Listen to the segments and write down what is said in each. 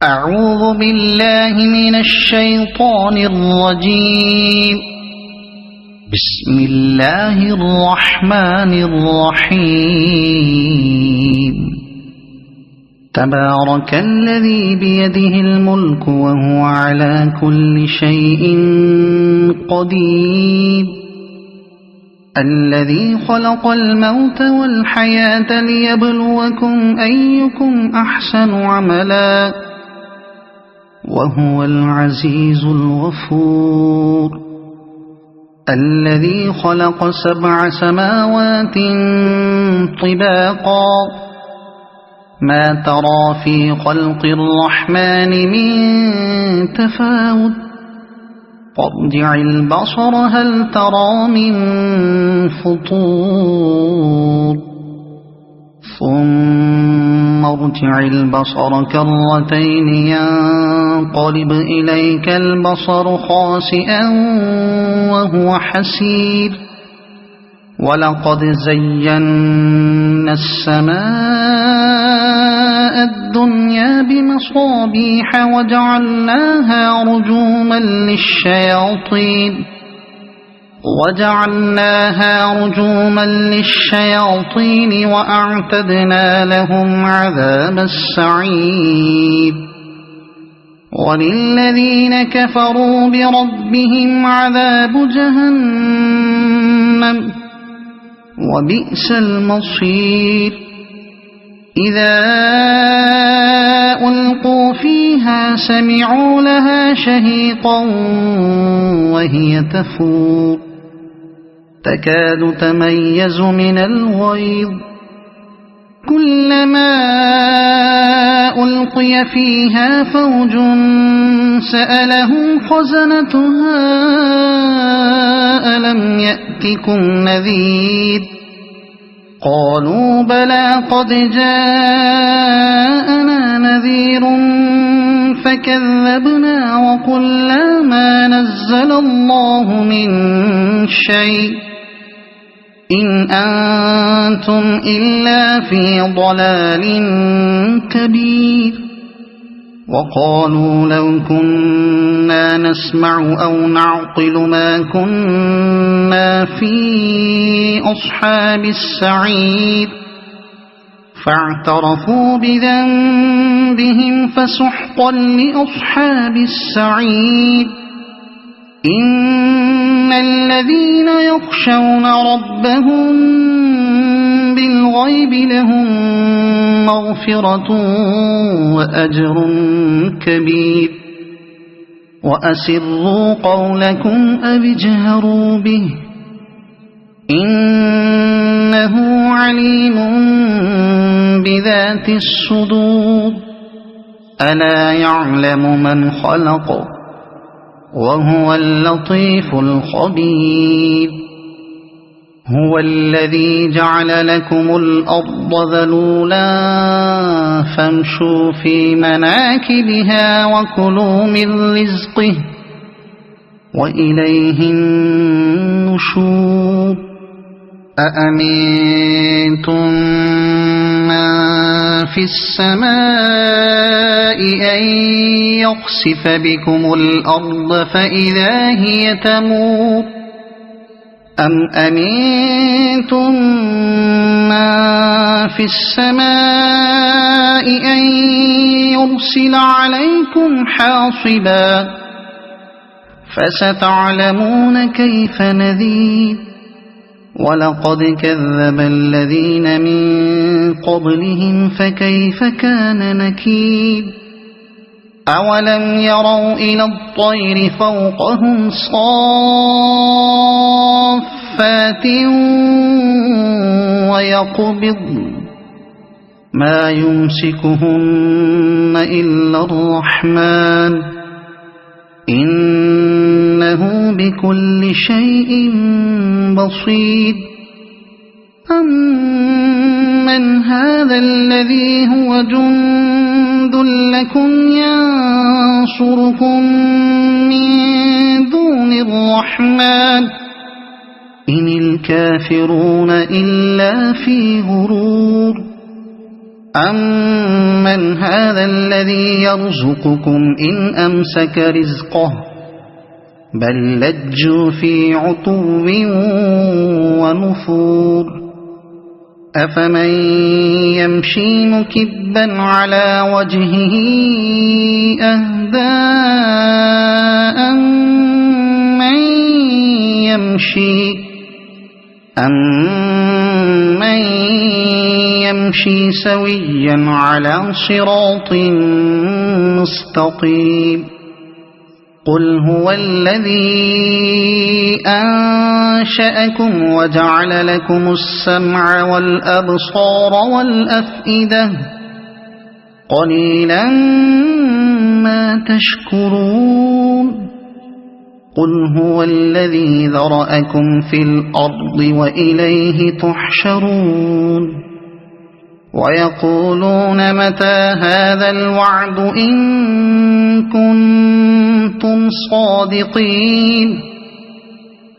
أعوذ بالله من الشيطان الرجيم. بسم الله الرحمن الرحيم. تبارك الذي بيده الملك وهو على كل شيء قدير. الذي خلق الموت والحياة ليبلوكم أيكم أحسن عملا وهو العزيز الغفور. الذي خلق 7 سماوات طباقا ما ترى في خلق الرحمن من تفاوت فارجع البصر هل ترى من فطور ثم ارجع البصر كرتين ينقلب إليك البصر خاسئا وهو حسير. ولقد زينا السماء الدنيا بمصابيح وجعلناها رجوما للشياطين وأعتدنا لهم عذاب السعير. وللذين كفروا بربهم عذاب جهنم وبئس المصير. إذا ألقوا فيها سمعوا لها شهيقا وهي تفور تكاد تميز من الغيظ. كلما ألقي فيها فوج سألهم خزنتها ألم يأتكم نذير قالوا بلى قد جاءنا نذير فكذبنا وقلنا ما نزل الله من شيء إن أنتم إلا في ضلال كبير. وقالوا لو كنا نسمع أو نعقل ما كنا في أصحاب السعير فاعترفوا بذنبهم فسحقا لأصحاب السعير. إن الذين يخشون ربهم بالغيب لهم مغفرة وأجر كبير. وأسروا قولكم أو اجهروا به إنه عليم بذات الصدور. ألا يعلم من خلق وهو اللطيف الخبير. هو الذي جعل لكم الأرض ذلولا فامشوا في مناكبها وكلوا من رزقه وإليه النشور. أأمنتم من في السماء أن يخسف بكم الأرض فإذا هي تمور أم أمنتم من في السماء أن يرسل عليكم حاصبا فستعلمون كيف نذير. ولقد كذب الذين من قبلهم فكيف كان نكير. أولم يروا إلى الطير فوقهم صافات ويقبضن ما يمسكهن إلا الرحمن إنه بكل شيء بصير. أمن هذا الذي هو جند لكم ينصركم من دون الرحمن إن الكافرون إلا في غرور. أَمَّنْ هَذَا الَّذِي يَرْزُقُكُمْ إِنْ أَمْسَكَ رِزْقَهُ بَل لَّجُّوا فِي عُتُوٍّ وَنُفُورٍ أَفَمَن يَمْشِي مُكِبًّا عَلَى وَجْهِهِ أَهْدَىٰ أَمَّن يَمْشِي سَوِيًّا عَلَى صِرَاطٍ مُّسْتَقِيمٍ قُلْ هُوَ الَّذِي أَنشَأَكُمْ وَجَعَلَ لَكُمُ السَّمْعَ وَالْأَبْصَارَ وَالْأَفْئِدَةَ قَلِيلًا مَّا تَشْكُرُونَ قُلْ هُوَ الَّذِي ذَرَأَكُمْ فِي الْأَرْضِ وَإِلَيْهِ تُحْشَرُونَ وَيَقُولُونَ مَتَىٰ هَٰذَا الْوَعْدُ إِن كُنتُمْ صَادِقِينَ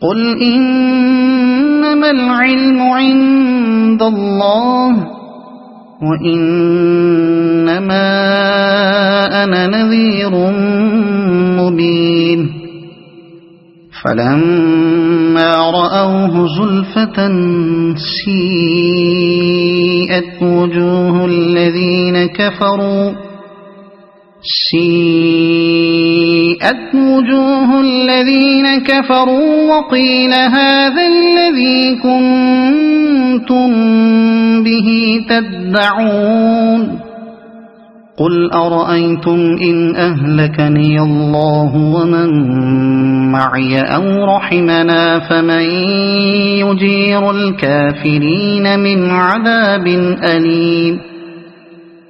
قُلْ إِنَّمَا الْعِلْمُ عِندَ اللَّهِ وَإِنَّمَا أَنَا نَذِيرٌ مُّبِينٌ فَلَمَّا رَأَوْهُ زُلْفَةً سِيئَتْ وُجُوهُ الَّذِينَ كَفَرُوا وَقِيلَ هَٰذَا الَّذِي كُنتُم بِهِ تَدَّعُونَ قُلْ أَرَأَيْتُمْ إِنْ أَهْلَكَنِيَ اللَّهُ وَمَن مَّعِيَ أَوْ رَحِمَنَا فَمَن يُجِيرُ الْكَافِرِينَ مِنْ عَذَابٍ أَلِيمٍ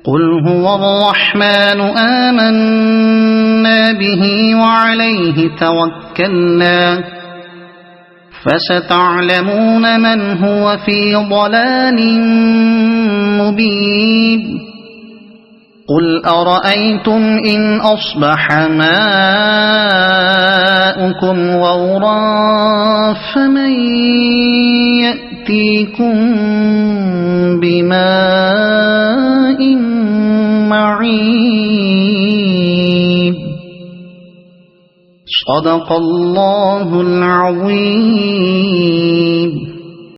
قُلْ هُوَ الرَّحْمَٰنُ آمَنَّا بِهِ وَعَلَيْهِ تَوَكَّلْنَا فَسَتَعْلَمُونَ مَنْ هُوَ فِي ضَلَالٍ مُّبِينٍ قُلْ أَرَأَيْتُمْ إِنْ أَصْبَحَ مَاؤُكُمْ غَوْرًا فَمَن يَأْتِيكُم بِمَاءٍ مَّعِينٍ صَدَقَ اللَّهُ الْعَظِيمُ.